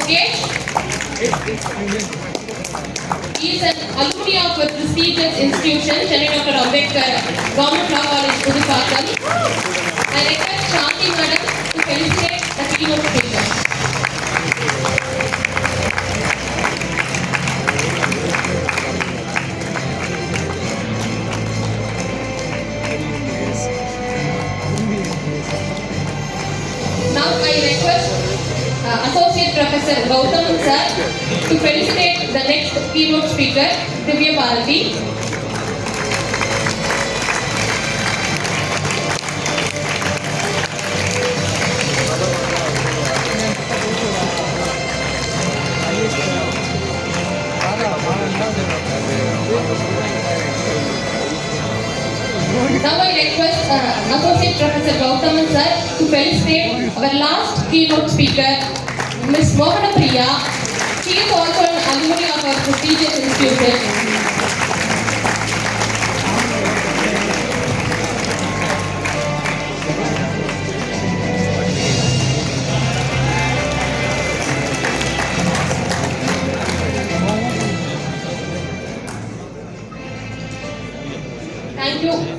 Mukesh. He is an alumni of a prestigious institution, Chennai Dr. Ambedkar Government Law College, Pudupakkam. I request Shanti Madam to felicitate the keynote speaker. Now I request Associate Professor Gautam sir to felicitate the next keynote speaker, Divya Bharati. Now I request Associate Professor Gautam sir to felicitate our last keynote speaker, Ms. Mohana Priya. She is also an alumni of our prestigious institution. Thank you.